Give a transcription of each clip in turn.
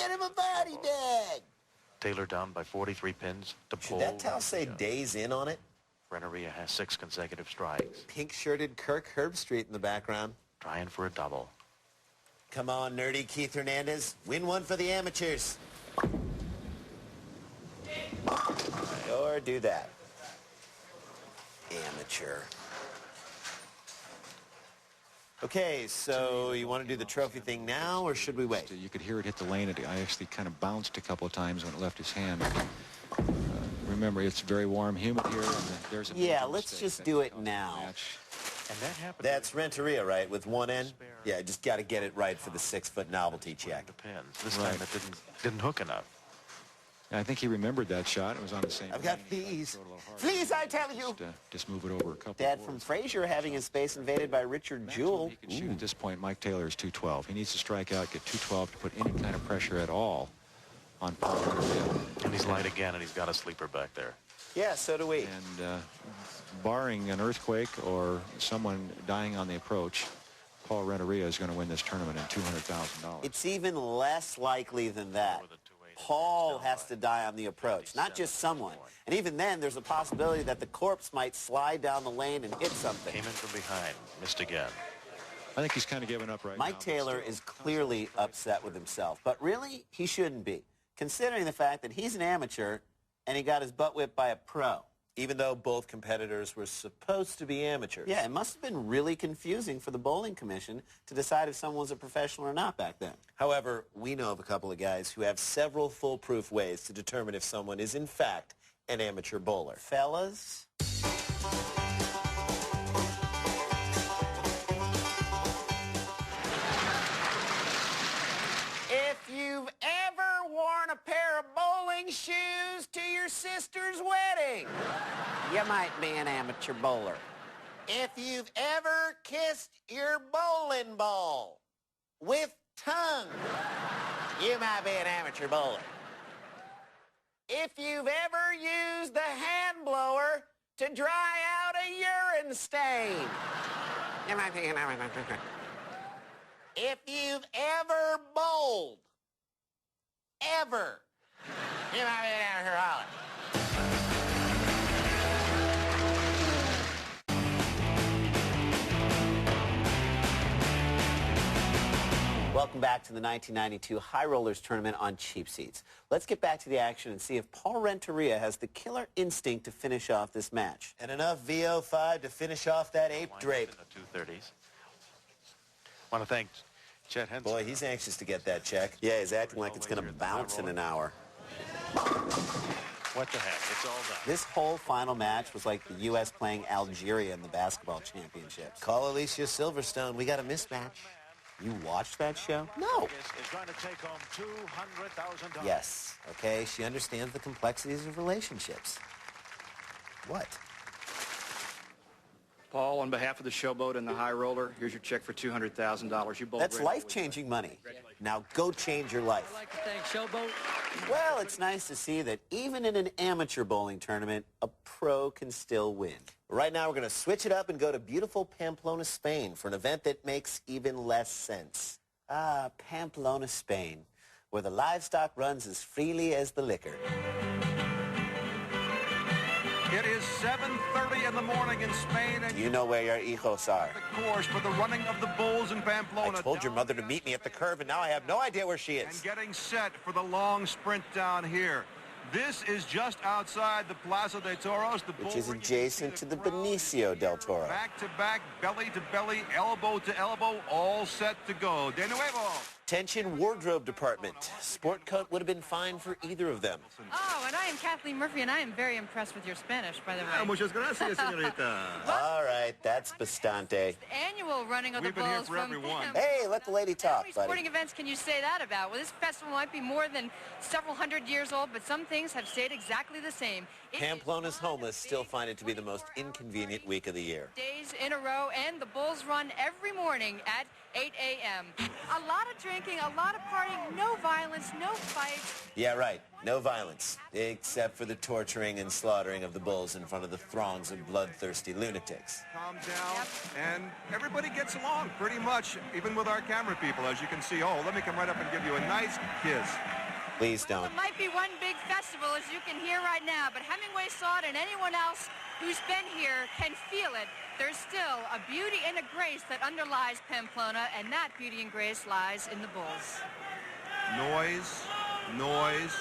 Get him a body bag. Taylor down by 43 pins to Should pull. that towel say days in on it? Renneria has 6 consecutive strikes. Pink-shirted Kirk Herbstreit in the background. Trying for a double. Come on, nerdy Keith Hernandez. Win one for the amateurs. Or do that. Amateur. Okay, so you want to do the trophy thing now, or should we wait? You could hear it hit the lane. It actually kind of bounced a couple of times when it left his hand. Remember, it's very warm, humid here. And there's a yeah, let's just do it now. And that happened. That's Renteria, right, with one end? Yeah, just got to get it right for the 6-foot novelty check. Depends. This time it didn't hook enough. I think he remembered that shot. It was on the same. I've got fleas. Fleas, I tell you. Just move it over a couple. Dad from Frazier having his space invaded by Richard Jewell. He can shoot at this point. Mike Taylor is 212. He needs to strike out, get 212 to put any kind of pressure at all on Paul Renteria. And he's light again, and he's got a sleeper back there. Yeah, so do we. And barring an earthquake or someone dying on the approach, Paul Renteria is going to win this tournament and $200,000. It's even less likely than that. Paul has to die on the approach, not just someone. And even then, there's a possibility that the corpse might slide down the lane and hit something. Came in from behind, missed again. I think he's kind of given up right now. Mike Taylor is clearly upset with himself, but really, he shouldn't be, considering the fact that he's an amateur and he got his butt whipped by a pro. Even though both competitors were supposed to be amateurs. Yeah, it must have been really confusing for the bowling commission to decide if someone was a professional or not back then. However, we know of a couple of guys who have several foolproof ways to determine if someone is in fact an amateur bowler. Fellas? If you've ever worn a pair of bowling shoes to your sister's wedding, you might be an amateur bowler. If you've ever kissed your bowling ball with tongue, you might be an amateur bowler. If you've ever used the hand blower to dry out a urine stain, you might be an amateur bowler. If you've ever bowled, ever, you might be an amateur bowler. Welcome back to the 1992 High Rollers Tournament on Cheap Seats. Let's get back to the action and see if Paul Renteria has the killer instinct to finish off this match. And enough VO5 to finish off that ape drape. In the 230s. Want to thank Chet Henson. Boy, he's anxious to get that check. Yeah, he's acting like it's going to bounce in an hour. What the heck? It's all done. This whole final match was like the U.S. playing Algeria in the basketball championships. Call Alicia Silverstone. We got a mismatch. You watched that show? No. Is going to take home $200,000. Yes. Okay, she understands the complexities of relationships. What? Paul, on behalf of the Showboat and the High Roller, here's your check for $200,000. You both. That's life-changing money. Now go change your life. I'd like to thank Showboat. Well, it's nice to see that even in an amateur bowling tournament, a pro can still win. Right now, we're going to switch it up and go to beautiful Pamplona, Spain for an event that makes even less sense. Ah, Pamplona, Spain, where the livestock runs as freely as the liquor. It is 7:30 in the morning in Spain. And you know where your hijos are. The course for the running of the bulls in Pamplona. I told your mother to meet me at the curve, and now I have no idea where she is. And getting set for the long sprint down here. This is just outside the Plaza de Toros. Which is adjacent to the Benicio del Toro. Back to back, belly to belly, elbow to elbow, all set to go. De nuevo. Attention wardrobe department. Sport coat would have been fine for either of them. Oh, and I am Kathleen Murphy, and I am very impressed with your Spanish, by the way. Muchas gracias, señorita. All right, that's bastante. The annual running of We've the been here bulls for from everyone. Hey, let the lady talk, How many buddy. sporting events can you say that about? Well, this festival might be more than several hundred years old, but some things have stayed exactly the same. Pamplona's homeless still find it to be the most inconvenient week of the year. Days in a row, and the bulls run every morning at 8 a.m. A lot of drinking, a lot of partying, no violence, no fights. Yeah, right. No violence, except for the torturing and slaughtering of the bulls in front of the throngs of bloodthirsty lunatics. Calm down, and everybody gets along pretty much, even with our camera people, as you can see. Oh, let me come right up and give you a nice kiss. Please don't. It might be one big festival, as you can hear right now, but Hemingway saw it, and anyone else who's been here can feel it. There's still a beauty and a grace that underlies Pamplona, and that beauty and grace lies in the bulls. Noise, noise,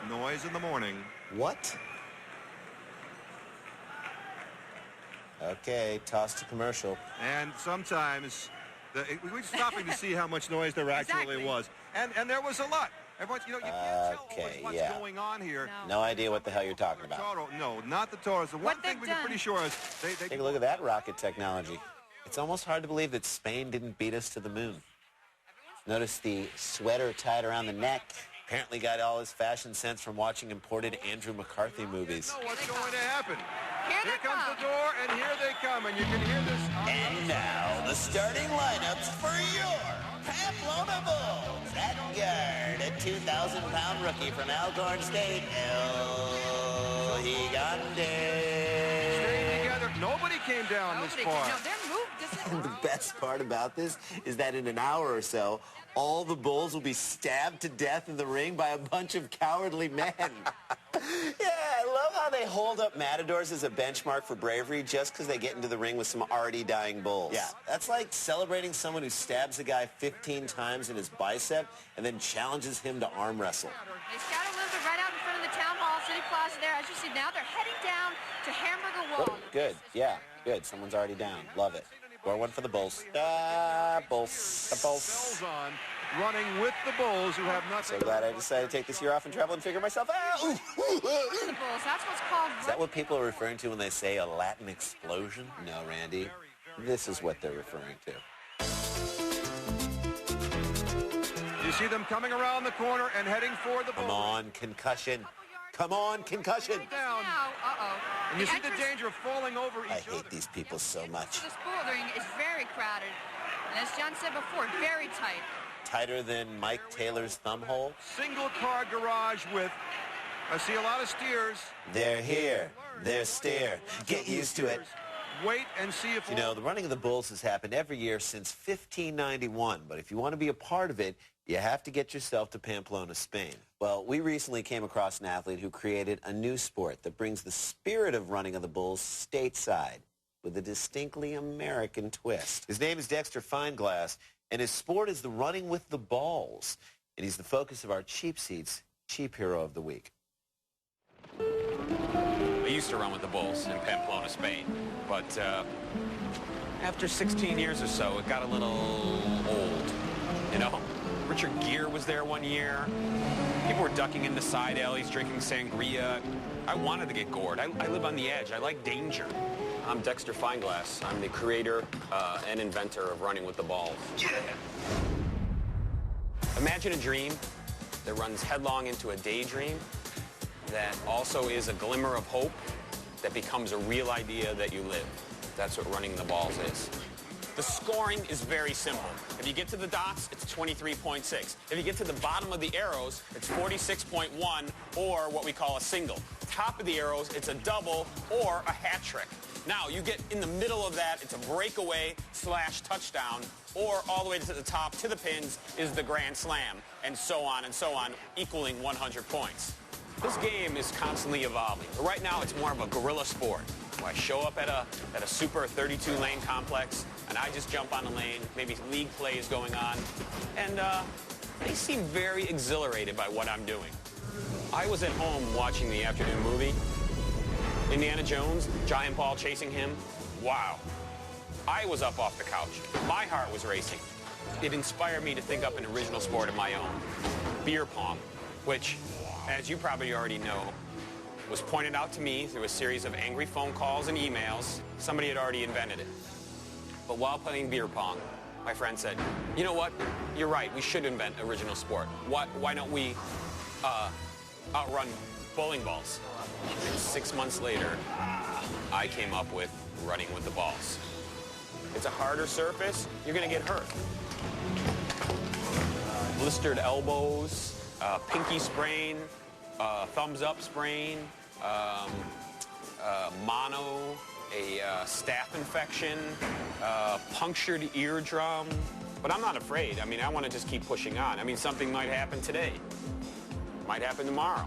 noise in the morning. What? Okay, toss to commercial. And sometimes we're stopping to see how much noise there actually was. And there was a lot. Everyone's, you know, you can't tell always what's going on here. No idea what the hell you're talking about. No, not the Toros. The one thing we're pretty sure is they take a look at that rocket technology. It's almost hard to believe that Spain didn't beat us to the moon. Notice the sweater tied around the neck. Apparently got all his fashion sense from watching imported Andrew McCarthy movies. You know what's going to happen. Here comes the door, and here they come, and you can hear this. And now, the starting lineups for your Pamplona Bulls. At guard, a 2,000-pound rookie from Alcorn State, El Gigante. Staying together. Nobody came down this far. No, they're moved. And the best part about this is that in an hour or so, all the bulls will be stabbed to death in the ring by a bunch of cowardly men. Yeah, I love how they hold up matadors as a benchmark for bravery just because they get into the ring with some already dying bulls. Yeah, that's like celebrating someone who stabs a guy 15 times in his bicep and then challenges him to arm wrestle. They scout a little bit right out in front of the Town Hall City Plaza there. As you see now, they're heading down to Hamburger Wall. Oh, good, yeah, good. Someone's already down. Love it. Or one for the bulls. Bulls. The bulls. On, running with the bulls who have nothing. So glad I decided to take this year off and travel and figure myself out. The bulls, that's what's called... Is that what people are referring to when they say a Latin explosion? No, Randy. This is what they're referring to. You see them coming around the corner and heading for the bulls. Come on, concussion. Come on, concussion. Down. And you see the danger of falling over each other. I hate these people so much. This bouldering is very crowded. And as John said before, very tight. Tighter than Mike Taylor's thumb hole? Single-car garage with, I see a lot of steers. They're here. They're steer. Get used to it. Wait and see if... You know, the running of the bulls has happened every year since 1591. But if you want to be a part of it, you have to get yourself to Pamplona, Spain. Well, we recently came across an athlete who created a new sport that brings the spirit of running of the bulls stateside with a distinctly American twist. His name is Dexter Fineglass, and his sport is the running with the balls. And he's the focus of our Cheap Seats Cheap Hero of the Week. I used to run with the bulls in Pamplona, Spain, but after 16 years or so, it got a little old, you know? Richard Gere was there one year. People were ducking into side alleys, drinking sangria. I wanted to get gored. I live on the edge. I like danger. I'm Dexter Fineglass. I'm the creator and inventor of running with the balls. Yeah. Imagine a dream that runs headlong into a daydream that also is a glimmer of hope that becomes a real idea that you live. That's what running the balls is. The scoring is very simple. If you get to the dots, it's 23.6. If you get to the bottom of the arrows, it's 46.1, or what we call a single. Top of the arrows, it's a double or a hat trick. Now, you get in the middle of that, it's a breakaway / touchdown, or all the way to the top, to the pins, is the grand slam, and so on, equaling 100 points. This game is constantly evolving. But right now, it's more of a guerrilla sport. I show up at a super 32-lane complex, and I just jump on the lane. Maybe league play is going on, and they seem very exhilarated by what I'm doing. I was at home watching the afternoon movie, Indiana Jones, giant ball chasing him. Wow. I was up off the couch. My heart was racing. It inspired me to think up an original sport of my own, beer pong, which, as you probably already know, was pointed out to me through a series of angry phone calls and emails. Somebody had already invented it. But while playing beer pong, my friend said, you know what? You're right. We should invent original sport. Why don't we outrun bowling balls? And 6 months later, I came up with running with the balls. It's a harder surface. You're going to get hurt. blistered elbows, pinky sprain, thumbs up sprain, mono, a staph infection, punctured eardrum. But I'm not afraid. I mean, I want to just keep pushing on. I mean, something might happen today. Might happen tomorrow.